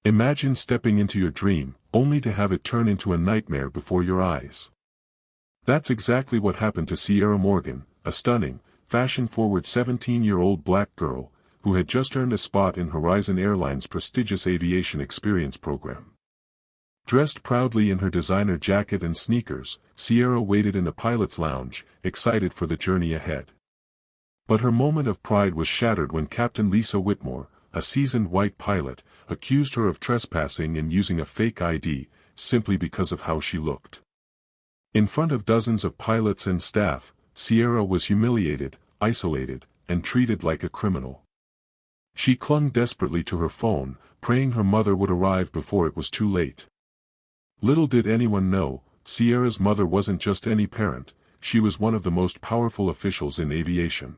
Imagine stepping into your dream, only to have it turn into a nightmare before your eyes. That's exactly what happened to Sierra Morgan, a stunning, fashion-forward 17-year-old black girl, who had just earned a spot in Horizon Airlines' prestigious aviation experience program. Dressed proudly in her designer jacket and sneakers, Sierra waited in the pilot's lounge, excited for the journey ahead. But her moment of pride was shattered when Captain Lisa Whitmore, a seasoned white pilot, accused her of trespassing and using a fake ID, simply because of how she looked. In front of dozens of pilots and staff, Sierra was humiliated, isolated, and treated like a criminal. She clung desperately to her phone, praying her mother would arrive before it was too late. Little did anyone know, Sierra's mother wasn't just any parent, she was one of the most powerful officials in aviation.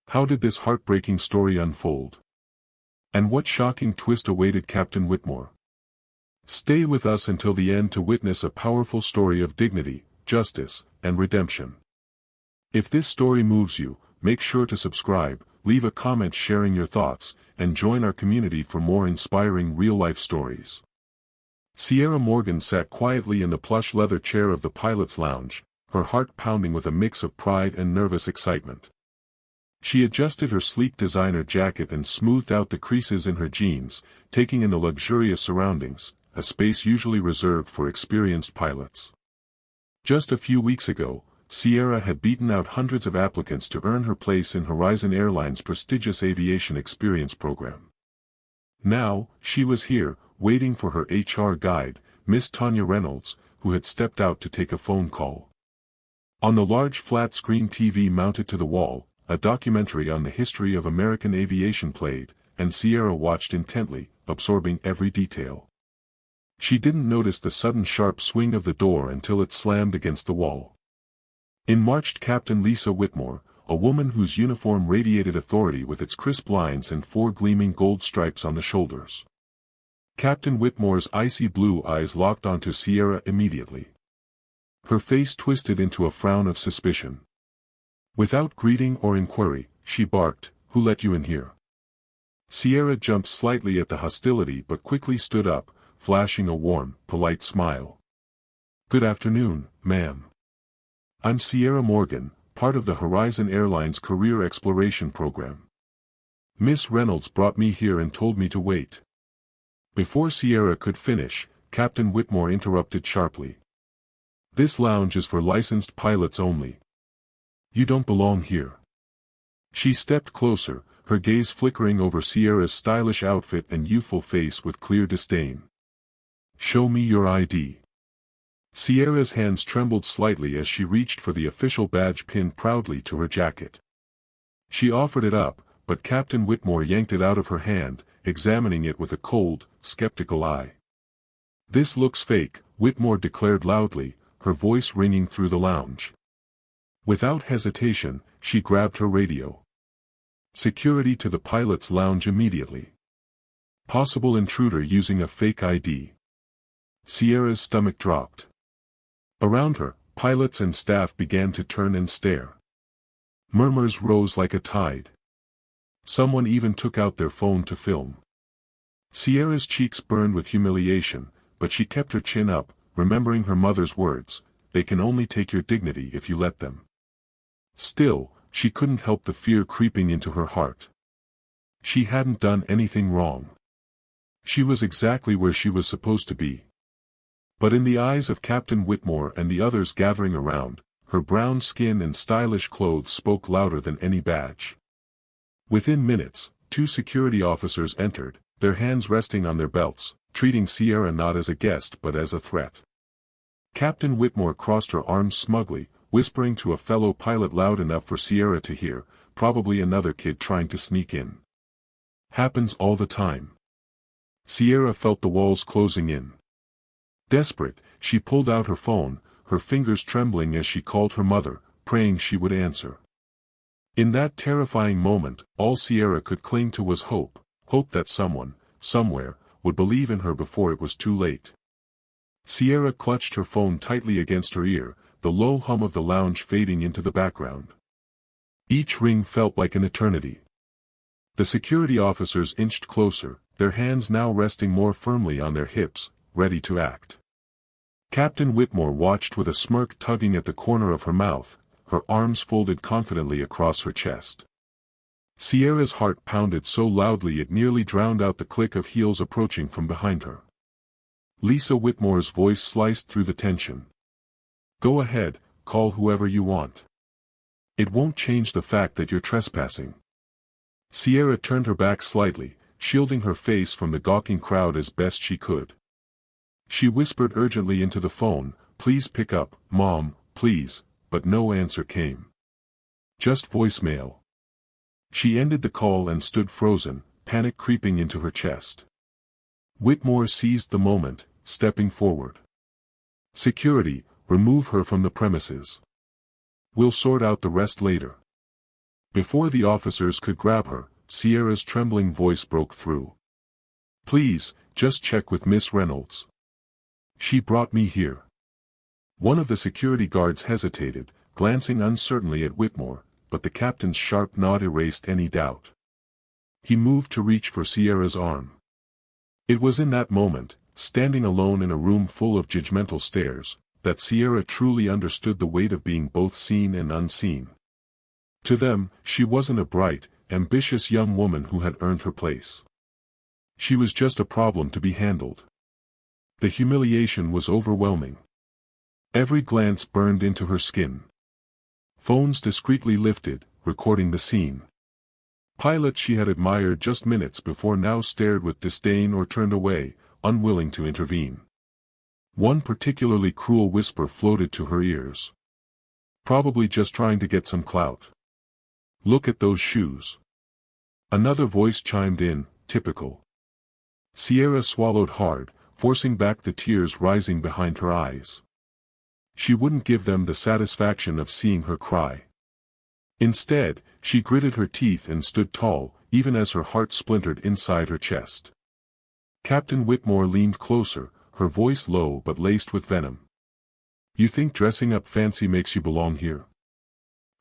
How did this heartbreaking story unfold? And what shocking twist awaited Captain Whitmore? Stay with us until the end to witness a powerful story of dignity, justice, and redemption. If this story moves you, make sure to subscribe, leave a comment sharing your thoughts, and join our community for more inspiring real-life stories. Sierra Morgan sat quietly in the plush leather chair of the pilot's lounge, her heart pounding with a mix of pride and nervous excitement. She adjusted her sleek designer jacket and smoothed out the creases in her jeans, taking in the luxurious surroundings, a space usually reserved for experienced pilots. Just a few weeks ago, Sierra had beaten out hundreds of applicants to earn her place in Horizon Airlines' prestigious aviation experience program. Now, she was here, waiting for her HR guide, Miss Tanya Reynolds, who had stepped out to take a phone call. On the large flat-screen TV mounted to the wall, a documentary on the history of American aviation played, and Sierra watched intently, absorbing every detail. She didn't notice the sudden sharp swing of the door until it slammed against the wall. In marched Captain Lisa Whitmore, a woman whose uniform radiated authority with its crisp lines and 4 gleaming gold stripes on the shoulders. Captain Whitmore's icy blue eyes locked onto Sierra immediately. Her face twisted into a frown of suspicion. Without greeting or inquiry, she barked, "Who let you in here?" Sierra jumped slightly at the hostility but quickly stood up, flashing a warm, polite smile. "Good afternoon, ma'am. I'm Sierra Morgan, part of the Horizon Airlines Career Exploration Program. Miss Reynolds brought me here and told me to wait." Before Sierra could finish, Captain Whitmore interrupted sharply. "This lounge is for licensed pilots only. You don't belong here." She stepped closer, her gaze flickering over Sierra's stylish outfit and youthful face with clear disdain. "Show me your ID." Sierra's hands trembled slightly as she reached for the official badge pinned proudly to her jacket. She offered it up, but Captain Whitmore yanked it out of her hand, examining it with a cold, skeptical eye. "This looks fake," Whitmore declared loudly, her voice ringing through the lounge. Without hesitation, she grabbed her radio. "Security to the pilot's lounge immediately. Possible intruder using a fake ID." Sierra's stomach dropped. Around her, pilots and staff began to turn and stare. Murmurs rose like a tide. Someone even took out their phone to film. Sierra's cheeks burned with humiliation, but she kept her chin up, remembering her mother's words, "They can only take your dignity if you let them." Still, she couldn't help the fear creeping into her heart. She hadn't done anything wrong. She was exactly where she was supposed to be. But in the eyes of Captain Whitmore and the others gathering around, her brown skin and stylish clothes spoke louder than any badge. Within minutes, 2 security officers entered, their hands resting on their belts, treating Sierra not as a guest but as a threat. Captain Whitmore crossed her arms smugly, whispering to a fellow pilot loud enough for Sierra to hear, "Probably another kid trying to sneak in. Happens all the time." Sierra felt the walls closing in. Desperate, she pulled out her phone, her fingers trembling as she called her mother, praying she would answer. In that terrifying moment, all Sierra could cling to was hope, hope that someone, somewhere, would believe in her before it was too late. Sierra clutched her phone tightly against her ear, the low hum of the lounge fading into the background. Each ring felt like an eternity. The security officers inched closer, their hands now resting more firmly on their hips, ready to act. Captain Whitmore watched with a smirk tugging at the corner of her mouth, her arms folded confidently across her chest. Sierra's heart pounded so loudly it nearly drowned out the click of heels approaching from behind her. Lisa Whitmore's voice sliced through the tension. "Go ahead, call whoever you want. It won't change the fact that you're trespassing." Sierra turned her back slightly, shielding her face from the gawking crowd as best she could. She whispered urgently into the phone, "Please pick up, Mom, please," but no answer came. Just voicemail. She ended the call and stood frozen, panic creeping into her chest. Whitmore seized the moment, stepping forward. "Security, remove her from the premises. We'll sort out the rest later." Before the officers could grab her, Sierra's trembling voice broke through. "Please, just check with Miss Reynolds. She brought me here." One of the security guards hesitated, glancing uncertainly at Whitmore, but the captain's sharp nod erased any doubt. He moved to reach for Sierra's arm. It was in that moment, standing alone in a room full of judgmental stares, that Sierra truly understood the weight of being both seen and unseen. To them, she wasn't a bright, ambitious young woman who had earned her place. She was just a problem to be handled. The humiliation was overwhelming. Every glance burned into her skin. Phones discreetly lifted, recording the scene. Pilots she had admired just minutes before now stared with disdain or turned away, unwilling to intervene. One particularly cruel whisper floated to her ears. "Probably just trying to get some clout. Look at those shoes." Another voice chimed in, "Typical." Sierra swallowed hard, forcing back the tears rising behind her eyes. She wouldn't give them the satisfaction of seeing her cry. Instead, she gritted her teeth and stood tall, even as her heart splintered inside her chest. Captain Whitmore leaned closer, her voice low but laced with venom. "You think dressing up fancy makes you belong here?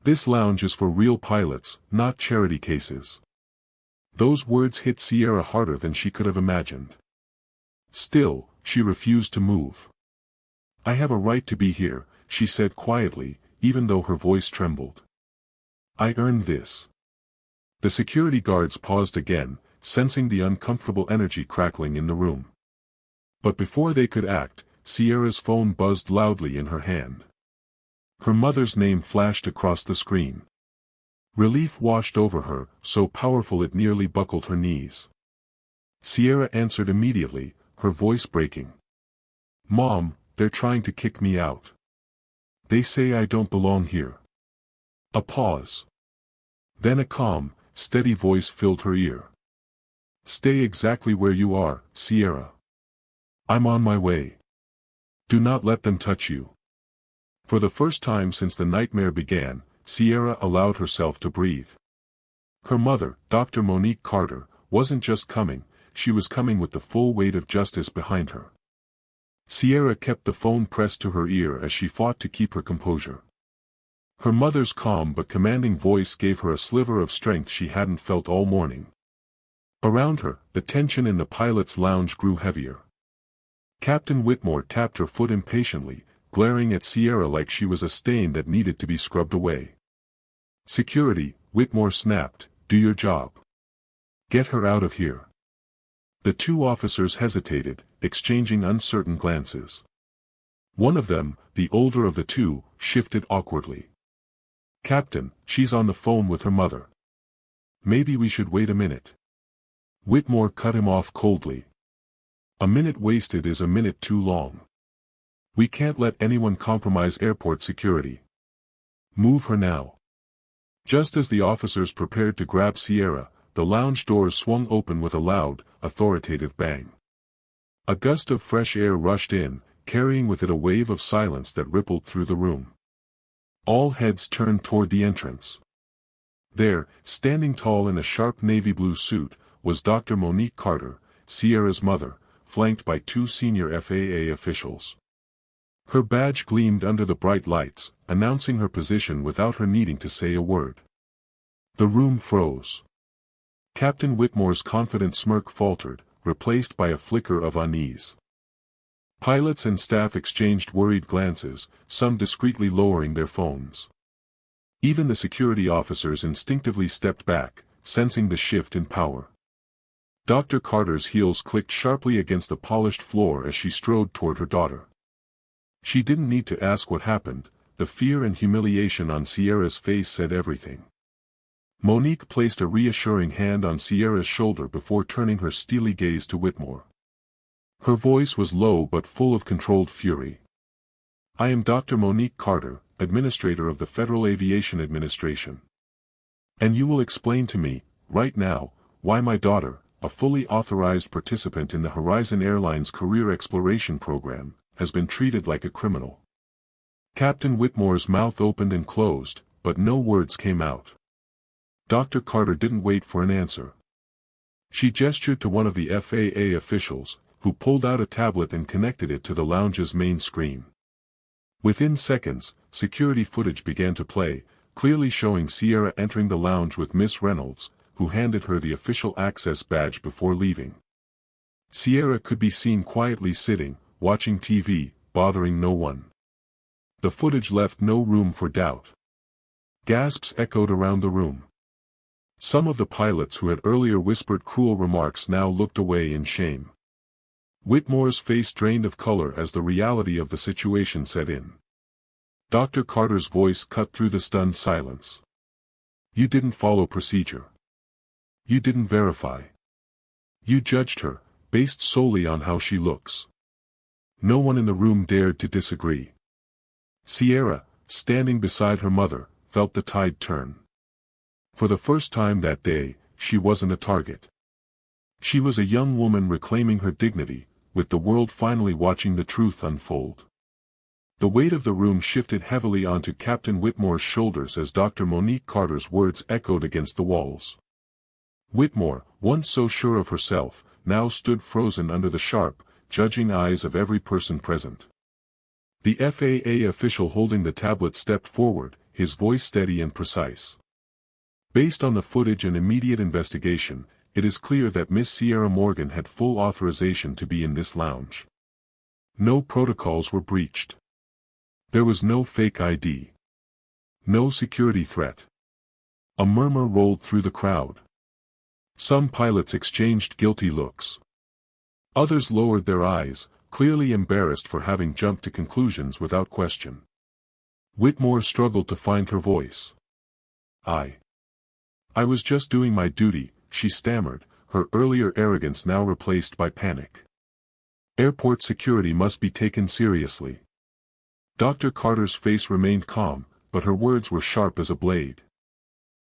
This lounge is for real pilots, not charity cases." Those words hit Sierra harder than she could have imagined. Still, she refused to move. "I have a right to be here," she said quietly, even though her voice trembled. "I earned this." The security guards paused again, sensing the uncomfortable energy crackling in the room. But before they could act, Sierra's phone buzzed loudly in her hand. Her mother's name flashed across the screen. Relief washed over her, so powerful it nearly buckled her knees. Sierra answered immediately, her voice breaking. "Mom, they're trying to kick me out. They say I don't belong here." A pause. Then a calm, steady voice filled her ear. "Stay exactly where you are, Sierra. I'm on my way. Do not let them touch you." For the first time since the nightmare began, Sierra allowed herself to breathe. Her mother, Dr. Monique Carter, wasn't just coming, she was coming with the full weight of justice behind her. Sierra kept the phone pressed to her ear as she fought to keep her composure. Her mother's calm but commanding voice gave her a sliver of strength she hadn't felt all morning. Around her, the tension in the pilot's lounge grew heavier. Captain Whitmore tapped her foot impatiently, glaring at Sierra like she was a stain that needed to be scrubbed away. "Security," Whitmore snapped, "do your job. Get her out of here." The two officers hesitated, exchanging uncertain glances. One of them, the older of the two, shifted awkwardly. "Captain, she's on the phone with her mother. Maybe we should wait a minute." Whitmore cut him off coldly. "A minute wasted is a minute too long. We can't let anyone compromise airport security. Move her now." Just as the officers prepared to grab Sierra, the lounge doors swung open with a loud, authoritative bang. A gust of fresh air rushed in, carrying with it a wave of silence that rippled through the room. All heads turned toward the entrance. There, standing tall in a sharp navy blue suit, was Dr. Monique Carter, Sierra's mother, flanked by two senior FAA officials. Her badge gleamed under the bright lights, announcing her position without her needing to say a word. The room froze. Captain Whitmore's confident smirk faltered, replaced by a flicker of unease. Pilots and staff exchanged worried glances, some discreetly lowering their phones. Even the security officers instinctively stepped back, sensing the shift in power. Dr. Carter's heels clicked sharply against the polished floor as she strode toward her daughter. She didn't need to ask what happened, the fear and humiliation on Sierra's face said everything. Monique placed a reassuring hand on Sierra's shoulder before turning her steely gaze to Whitmore. Her voice was low but full of controlled fury. "I am Dr. Monique Carter, Administrator of the Federal Aviation Administration. And you will explain to me, right now, why my daughter, a fully authorized participant in the Horizon Airlines Career Exploration Program, has been treated like a criminal." Captain Whitmore's mouth opened and closed, but no words came out. Dr. Carter didn't wait for an answer. She gestured to one of the FAA officials, who pulled out a tablet and connected it to the lounge's main screen. Within seconds, security footage began to play, clearly showing Sierra entering the lounge with Miss Reynolds, who handed her the official access badge before leaving. Sierra could be seen quietly sitting, watching TV, bothering no one. The footage left no room for doubt. Gasps echoed around the room. Some of the pilots who had earlier whispered cruel remarks now looked away in shame. Whitmore's face drained of color as the reality of the situation set in. Dr. Carter's voice cut through the stunned silence. "You didn't follow procedure. You didn't verify. You judged her, based solely on how she looks." No one in the room dared to disagree. Sierra, standing beside her mother, felt the tide turn. For the first time that day, she wasn't a target. She was a young woman reclaiming her dignity, with the world finally watching the truth unfold. The weight of the room shifted heavily onto Captain Whitmore's shoulders as Dr. Monique Carter's words echoed against the walls. Whitmore, once so sure of herself, now stood frozen under the sharp, judging eyes of every person present. The FAA official holding the tablet stepped forward, his voice steady and precise. "Based on the footage and immediate investigation, it is clear that Miss Sierra Morgan had full authorization to be in this lounge. No protocols were breached. There was no fake ID. No security threat." A murmur rolled through the crowd. Some pilots exchanged guilty looks. Others lowered their eyes, clearly embarrassed for having jumped to conclusions without question. Whitmore struggled to find her voice. I was just doing my duty," she stammered, her earlier arrogance now replaced by panic. "Airport security must be taken seriously." Dr. Carter's face remained calm, but her words were sharp as a blade.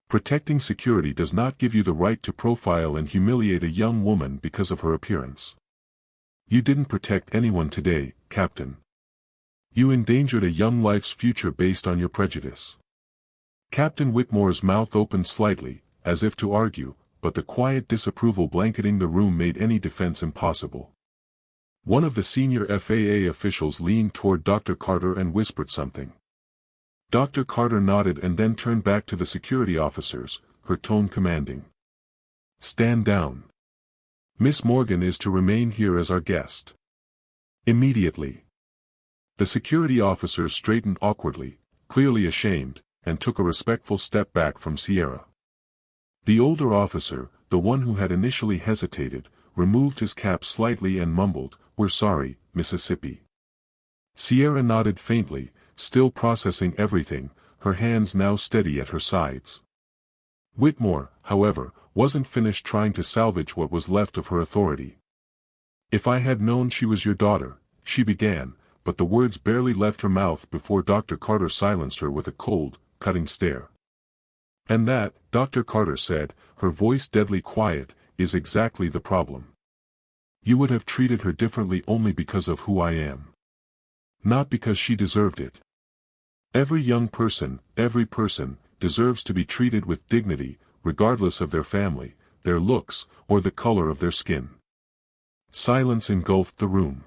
"Protecting security does not give you the right to profile and humiliate a young woman because of her appearance. You didn't protect anyone today, Captain. You endangered a young life's future based on your prejudice." Captain Whitmore's mouth opened slightly, as if to argue, but the quiet disapproval blanketing the room made any defense impossible. One of the senior FAA officials leaned toward Dr. Carter and whispered something. Dr. Carter nodded and then turned back to the security officers, her tone commanding. "Stand down. Miss Morgan is to remain here as our guest." Immediately. The security officers straightened awkwardly, clearly ashamed, and took a respectful step back from Sierra. The older officer, the one who had initially hesitated, removed his cap slightly and mumbled, "We're sorry, Mississippi." Sierra nodded faintly, still processing everything, her hands now steady at her sides. Whitmore, however, wasn't finished trying to salvage what was left of her authority. "If I had known she was your daughter," she began, but the words barely left her mouth before Dr. Carter silenced her with a cold, cutting stare. "And that," Dr. Carter said, her voice deadly quiet, "is exactly the problem. You would have treated her differently only because of who I am. Not because she deserved it. Every young person, every person, deserves to be treated with dignity, regardless of their family, their looks, or the color of their skin." Silence engulfed the room.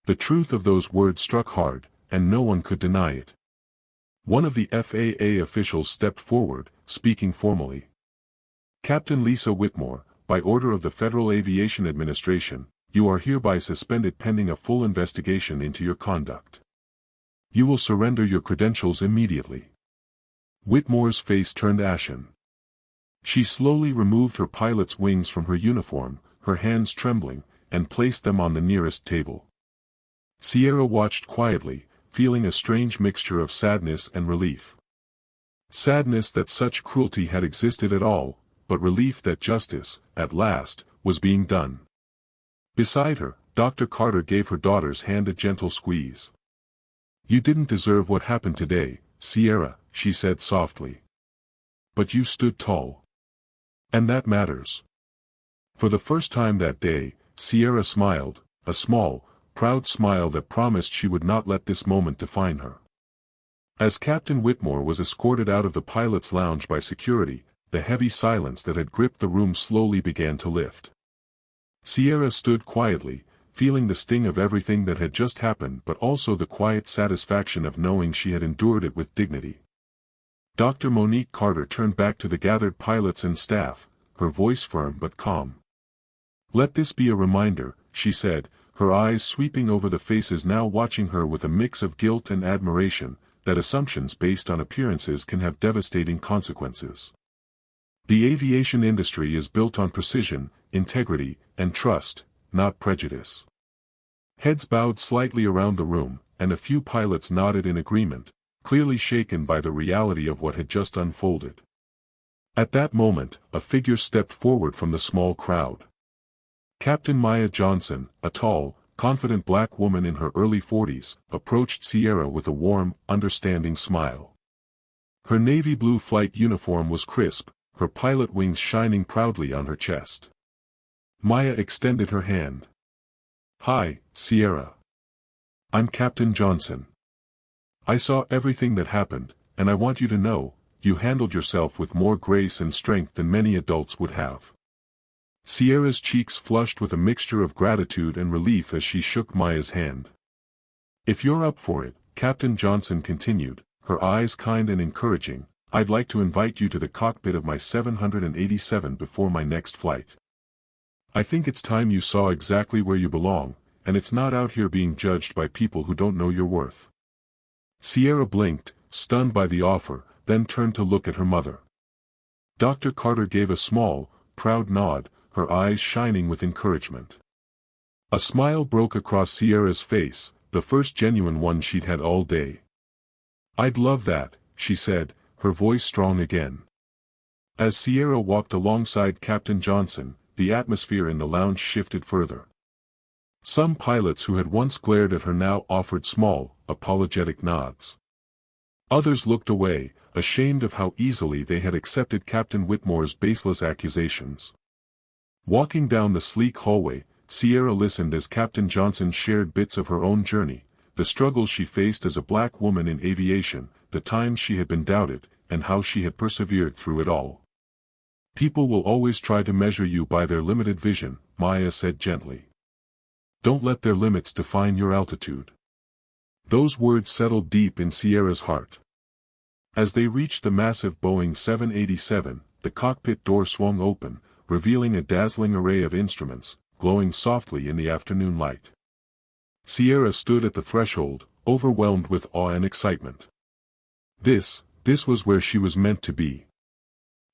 The truth of those words struck hard, and no one could deny it. One of the FAA officials stepped forward, speaking formally. "Captain Lisa Whitmore, by order of the Federal Aviation Administration, you are hereby suspended pending a full investigation into your conduct. You will surrender your credentials immediately." Whitmore's face turned ashen. She slowly removed her pilot's wings from her uniform, her hands trembling, and placed them on the nearest table. Sierra watched quietly, feeling a strange mixture of sadness and relief. Sadness that such cruelty had existed at all, but relief that justice, at last, was being done. Beside her, Dr. Carter gave her daughter's hand a gentle squeeze. "You didn't deserve what happened today, Sierra," she said softly. "But you stood tall. And that matters." For the first time that day, Sierra smiled, a small, proud smile that promised she would not let this moment define her. As Captain Whitmore was escorted out of the pilot's lounge by security, the heavy silence that had gripped the room slowly began to lift. Sierra stood quietly, feeling the sting of everything that had just happened but also the quiet satisfaction of knowing she had endured it with dignity. Dr. Monique Carter turned back to the gathered pilots and staff, her voice firm but calm. "Let this be a reminder," she said, her eyes sweeping over the faces now watching her with a mix of guilt and admiration, that assumptions based on appearances can have devastating consequences. The aviation industry is built on precision, integrity, and trust, not prejudice. Heads bowed slightly around the room, and a few pilots nodded in agreement, clearly shaken by the reality of what had just unfolded. At that moment, a figure stepped forward from the small crowd. Captain Maya Johnson, a tall, confident black woman in her early 40s, approached Sierra with a warm, understanding smile. Her navy blue flight uniform was crisp, her pilot wings shining proudly on her chest. Maya extended her hand. "Hi, Sierra. I'm Captain Johnson. I saw everything that happened, and I want you to know, you handled yourself with more grace and strength than many adults would have." Sierra's cheeks flushed with a mixture of gratitude and relief as she shook Maya's hand. "If you're up for it," Captain Johnson continued, her eyes kind and encouraging, "I'd like to invite you to the cockpit of my 787 before my next flight. I think it's time you saw exactly where you belong, and it's not out here being judged by people who don't know your worth." Sierra blinked, stunned by the offer, then turned to look at her mother. Dr. Carter gave a small, proud nod, her eyes shining with encouragement. A smile broke across Sierra's face, the first genuine one she'd had all day. "I'd love that," she said, her voice strong again. As Sierra walked alongside Captain Johnson, the atmosphere in the lounge shifted further. Some pilots who had once glared at her now offered small, apologetic nods. Others looked away, ashamed of how easily they had accepted Captain Whitmore's baseless accusations. Walking down the sleek hallway, Sierra listened as Captain Johnson shared bits of her own journey, the struggles she faced as a black woman in aviation, the times she had been doubted, and how she had persevered through it all. "People will always try to measure you by their limited vision," Maya said gently. "Don't let their limits define your altitude." Those words settled deep in Sierra's heart. As they reached the massive Boeing 787, the cockpit door swung open, revealing a dazzling array of instruments, glowing softly in the afternoon light. Sierra stood at the threshold, overwhelmed with awe and excitement. This was where she was meant to be.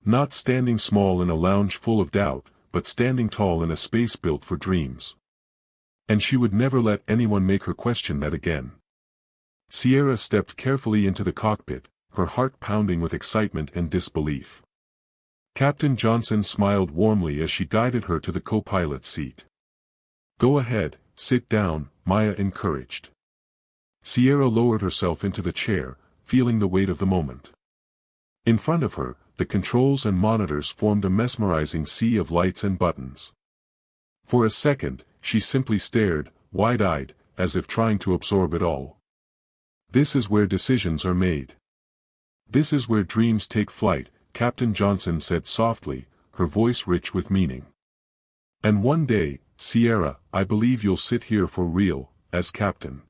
Not standing small in a lounge full of doubt, but standing tall in a space built for dreams. And she would never let anyone make her question that again. Sierra stepped carefully into the cockpit, her heart pounding with excitement and disbelief. Captain Johnson smiled warmly as she guided her to the co-pilot seat. "Go ahead, sit down," Maya encouraged. Sierra lowered herself into the chair, feeling the weight of the moment. In front of her, the controls and monitors formed a mesmerizing sea of lights and buttons. For a second, she simply stared, wide-eyed, as if trying to absorb it all. "This is where decisions are made. This is where dreams take flight," Captain Johnson said softly, her voice rich with meaning. "And one day, Sierra, I believe you'll sit here for real, as captain."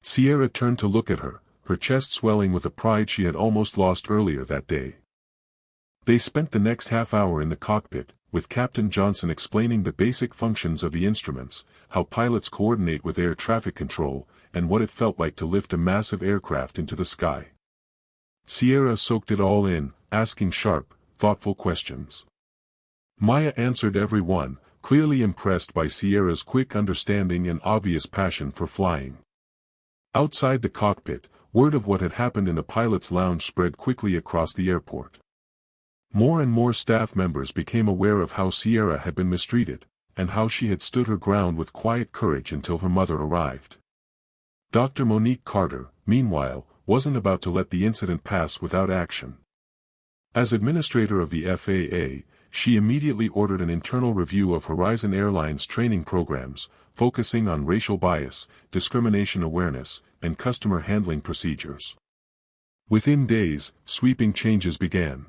Sierra turned to look at her, her chest swelling with a pride she had almost lost earlier that day. They spent the next half hour in the cockpit, with Captain Johnson explaining the basic functions of the instruments, how pilots coordinate with air traffic control, and what it felt like to lift a massive aircraft into the sky. Sierra soaked it all in, asking sharp, thoughtful questions. Maya answered every one, clearly impressed by Sierra's quick understanding and obvious passion for flying. Outside the cockpit, word of what had happened in the pilot's lounge spread quickly across the airport. More and more staff members became aware of how Sierra had been mistreated, and how she had stood her ground with quiet courage until her mother arrived. Dr. Monique Carter, meanwhile, wasn't about to let the incident pass without action. As administrator of the FAA, she immediately ordered an internal review of Horizon Airlines training programs, focusing on racial bias, discrimination awareness, and customer handling procedures. Within days, sweeping changes began.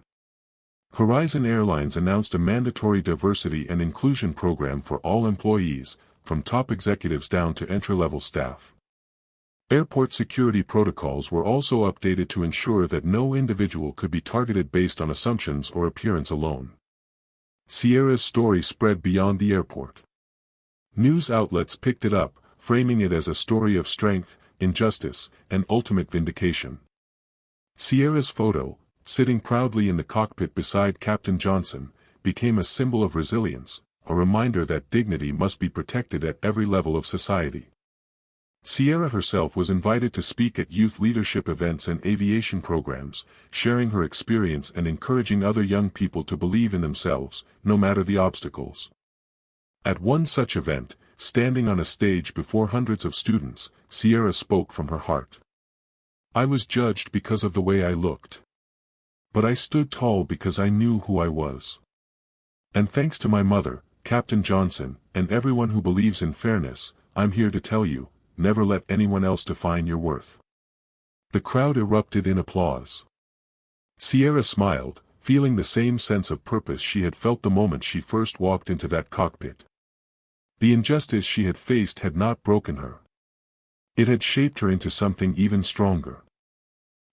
Horizon Airlines announced a mandatory diversity and inclusion program for all employees, from top executives down to entry-level staff. Airport security protocols were also updated to ensure that no individual could be targeted based on assumptions or appearance alone. Sierra's story spread beyond the airport. News outlets picked it up, framing it as a story of strength, injustice, and ultimate vindication. Sierra's photo, sitting proudly in the cockpit beside Captain Johnson, became a symbol of resilience, a reminder that dignity must be protected at every level of society. Sierra herself was invited to speak at youth leadership events and aviation programs, sharing her experience and encouraging other young people to believe in themselves, no matter the obstacles. At one such event, standing on a stage before hundreds of students, Sierra spoke from her heart. "I was judged because of the way I looked. But I stood tall because I knew who I was. And thanks to my mother, Captain Johnson, and everyone who believes in fairness, I'm here to tell you, never let anyone else define your worth." The crowd erupted in applause. Sierra smiled, feeling the same sense of purpose she had felt the moment she first walked into that cockpit. The injustice she had faced had not broken her. It had shaped her into something even stronger.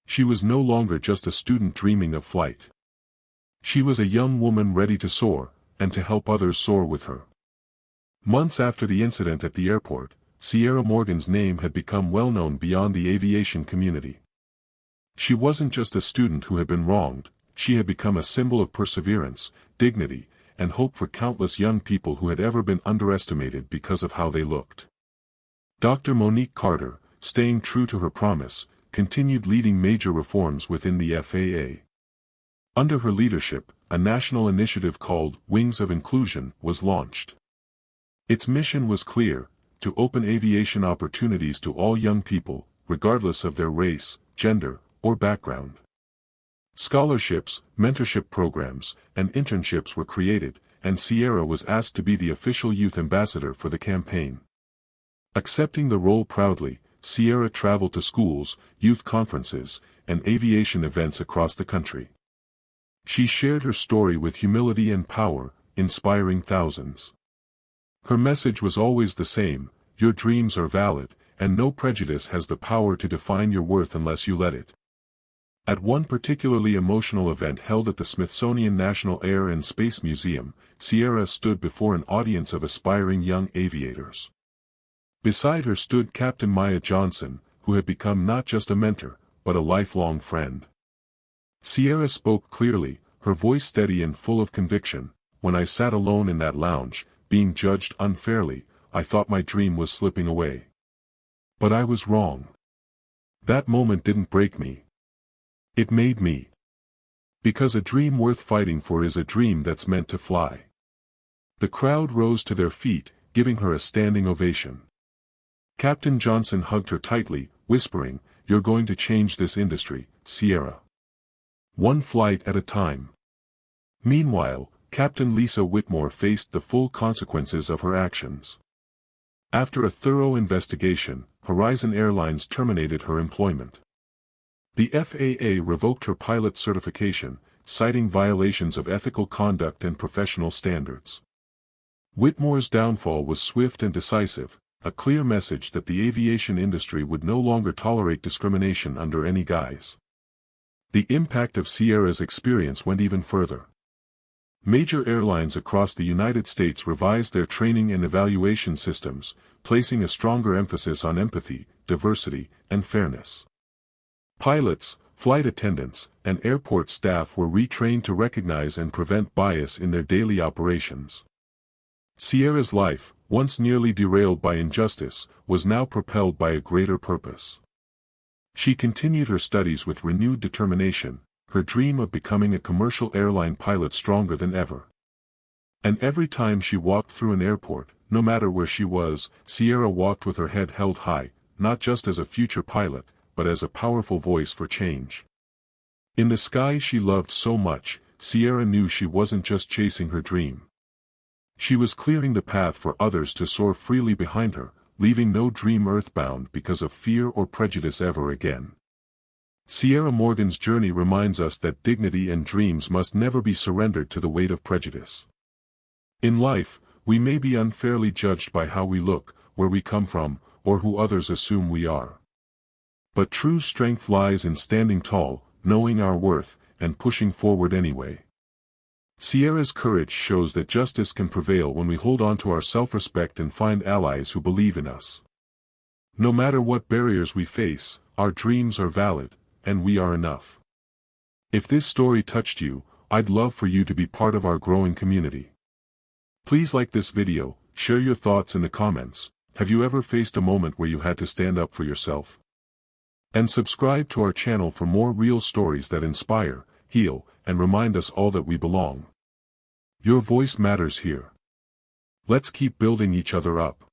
She was no longer just a student dreaming of flight. She was a young woman ready to soar, and to help others soar with her. Months after the incident at the airport, Sierra Morgan's name had become well known beyond the aviation community. She wasn't just a student who had been wronged, she had become a symbol of perseverance, dignity, and hope for countless young people who had ever been underestimated because of how they looked. Dr. Monique Carter, staying true to her promise, continued leading major reforms within the FAA. Under her leadership, a national initiative called Wings of Inclusion was launched. Its mission was clear: to open aviation opportunities to all young people, regardless of their race, gender, or background. Scholarships, mentorship programs, and internships were created, and Sierra was asked to be the official youth ambassador for the campaign. Accepting the role proudly, Sierra traveled to schools, youth conferences, and aviation events across the country. She shared her story with humility and power, inspiring thousands. Her message was always the same: your dreams are valid, and no prejudice has the power to define your worth unless you let it. At one particularly emotional event held at the Smithsonian National Air and Space Museum, Sierra stood before an audience of aspiring young aviators. Beside her stood Captain Maya Johnson, who had become not just a mentor, but a lifelong friend. Sierra spoke clearly, her voice steady and full of conviction. "When I sat alone in that lounge, being judged unfairly, I thought my dream was slipping away. But I was wrong. That moment didn't break me. It made me. Because a dream worth fighting for is a dream that's meant to fly." The crowd rose to their feet, giving her a standing ovation. Captain Johnson hugged her tightly, whispering, "You're going to change this industry, Sierra. One flight at a time." Meanwhile, Captain Lisa Whitmore faced the full consequences of her actions. After a thorough investigation, Horizon Airlines terminated her employment. The FAA revoked her pilot certification, citing violations of ethical conduct and professional standards. Whitmore's downfall was swift and decisive, a clear message that the aviation industry would no longer tolerate discrimination under any guise. The impact of Sierra's experience went even further. Major airlines across the United States revised their training and evaluation systems, placing a stronger emphasis on empathy, diversity, and fairness. Pilots, flight attendants, and airport staff were retrained to recognize and prevent bias in their daily operations. Sierra's life, once nearly derailed by injustice, was now propelled by a greater purpose. She continued her studies with renewed determination, her dream of becoming a commercial airline pilot stronger than ever. And every time she walked through an airport, no matter where she was, Sierra walked with her head held high, not just as a future pilot, but as a powerful voice for change. In the sky she loved so much, Sierra knew she wasn't just chasing her dream. She was clearing the path for others to soar freely behind her, leaving no dream earthbound because of fear or prejudice ever again. Sierra Morgan's journey reminds us that dignity and dreams must never be surrendered to the weight of prejudice. In life, we may be unfairly judged by how we look, where we come from, or who others assume we are. But true strength lies in standing tall, knowing our worth, and pushing forward anyway. Sierra's courage shows that justice can prevail when we hold on to our self-respect and find allies who believe in us. No matter what barriers we face, our dreams are valid, and we are enough. If this story touched you, I'd love for you to be part of our growing community. Please like this video, share your thoughts in the comments. Have you ever faced a moment where you had to stand up for yourself? And subscribe to our channel for more real stories that inspire, heal, and remind us all that we belong. Your voice matters here. Let's keep building each other up.